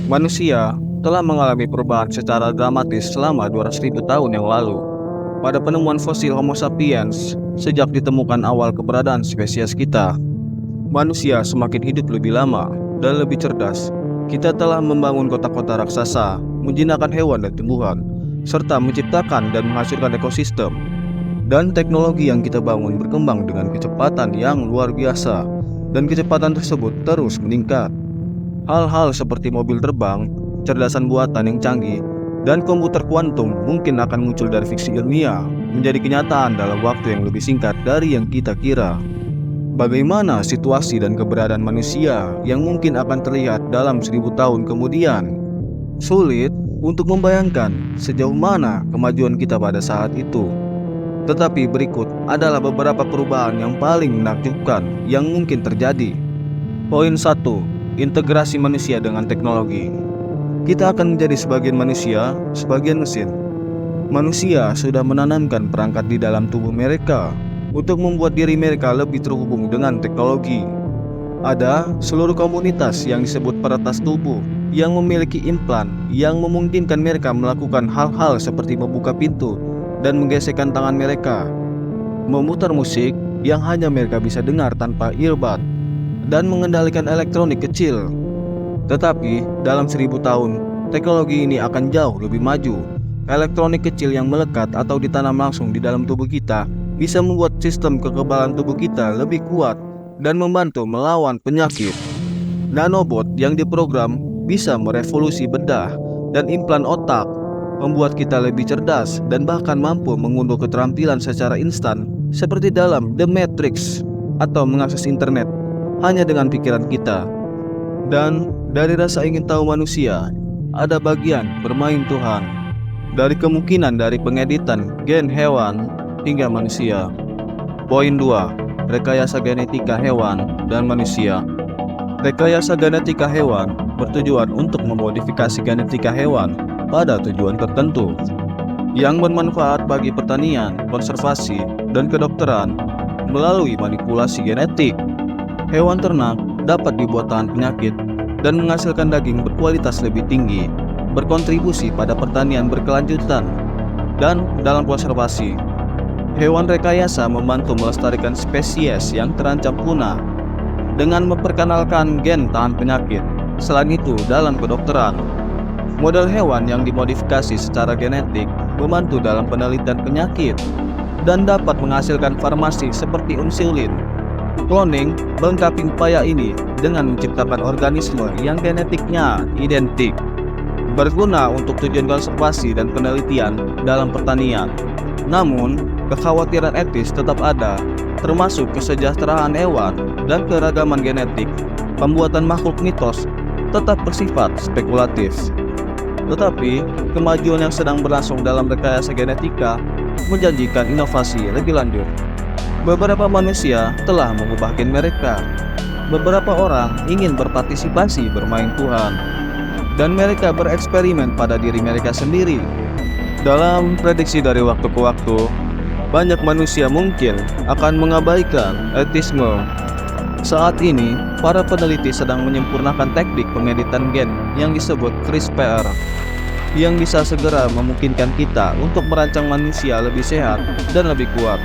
Manusia telah mengalami perubahan secara dramatis selama 200.000 tahun yang lalu. Pada penemuan fosil Homo sapiens, sejak ditemukan awal keberadaan spesies kita, manusia semakin hidup lebih lama dan lebih cerdas. Kita telah membangun kota-kota raksasa, menjinakkan hewan dan tumbuhan, serta menciptakan dan menghasilkan ekosistem. Dan teknologi yang kita bangun berkembang dengan kecepatan yang luar biasa, dan kecepatan tersebut terus meningkat. Hal-hal seperti mobil terbang, kecerdasan buatan yang canggih, dan komputer kuantum mungkin akan muncul dari fiksi ilmiah menjadi kenyataan dalam waktu yang lebih singkat dari yang kita kira. Bagaimana situasi dan keberadaan manusia yang mungkin akan terlihat dalam 1000 tahun kemudian? Sulit untuk membayangkan sejauh mana kemajuan kita pada saat itu. Tetapi berikut adalah beberapa perubahan yang paling menakjubkan yang mungkin terjadi. Poin 1. Integrasi manusia dengan teknologi. Kita akan menjadi sebagian manusia, sebagian mesin. Manusia sudah menanamkan perangkat di dalam tubuh mereka untuk membuat diri mereka lebih terhubung dengan teknologi. Ada seluruh komunitas yang disebut peretas tubuh yang memiliki implan yang memungkinkan mereka melakukan hal-hal seperti membuka pintu dan menggesekkan tangan mereka, memutar musik yang hanya mereka bisa dengar tanpa earbud, dan mengendalikan elektronik kecil. Tetapi dalam 1000 tahun, teknologi ini akan jauh lebih maju. Elektronik kecil yang melekat atau ditanam langsung di dalam tubuh kita bisa membuat sistem kekebalan tubuh kita lebih kuat dan membantu melawan penyakit. Nanobot yang diprogram bisa merevolusi bedah dan implan otak, membuat kita lebih cerdas dan bahkan mampu mengunduh keterampilan secara instan seperti dalam The Matrix atau mengakses internet hanya dengan pikiran kita. Dan dari rasa ingin tahu manusia, ada bagian bermain Tuhan. Dari kemungkinan dari pengeditan gen hewan hingga manusia. Poin 2. Rekayasa genetika hewan dan manusia. Rekayasa genetika hewan bertujuan untuk memodifikasi genetika hewan pada tujuan tertentu yang bermanfaat bagi pertanian, konservasi, dan kedokteran melalui manipulasi genetik. Hewan ternak dapat dibuat tahan penyakit dan menghasilkan daging berkualitas lebih tinggi, berkontribusi pada pertanian berkelanjutan, dan dalam konservasi. Hewan rekayasa membantu melestarikan spesies yang terancam punah dengan memperkenalkan gen tahan penyakit. Selain itu, dalam kedokteran, model hewan yang dimodifikasi secara genetik membantu dalam penelitian penyakit dan dapat menghasilkan farmasi seperti insulin. Cloning melengkapi upaya ini dengan menciptakan organisme yang genetiknya identik, berguna untuk tujuan konservasi dan penelitian dalam pertanian. Namun, kekhawatiran etis tetap ada, termasuk kesejahteraan hewan dan keragaman genetik. Pembuatan makhluk mitos tetap bersifat spekulatif. Tetapi, kemajuan yang sedang berlangsung dalam rekayasa genetika menjanjikan inovasi lebih lanjut. Beberapa manusia telah mengubah gen mereka. Beberapa orang ingin berpartisipasi bermain Tuhan, dan mereka bereksperimen pada diri mereka sendiri. Dalam prediksi dari waktu ke waktu, banyak manusia mungkin akan mengabaikan etisme. Saat ini, para peneliti sedang menyempurnakan teknik pengeditan gen yang disebut CRISPR, yang bisa segera memungkinkan kita untuk merancang manusia lebih sehat dan lebih kuat.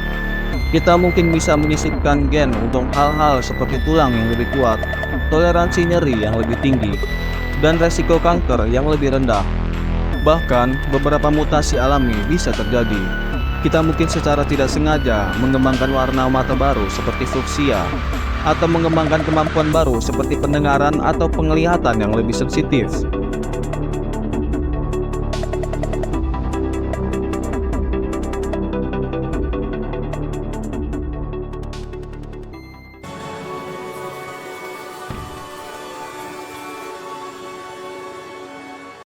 Kita mungkin bisa menyisipkan gen untuk hal-hal seperti tulang yang lebih kuat, toleransi nyeri yang lebih tinggi, dan resiko kanker yang lebih rendah. Bahkan, beberapa mutasi alami bisa terjadi. Kita mungkin secara tidak sengaja mengembangkan warna mata baru seperti fuksia, atau mengembangkan kemampuan baru seperti pendengaran atau penglihatan yang lebih sensitif.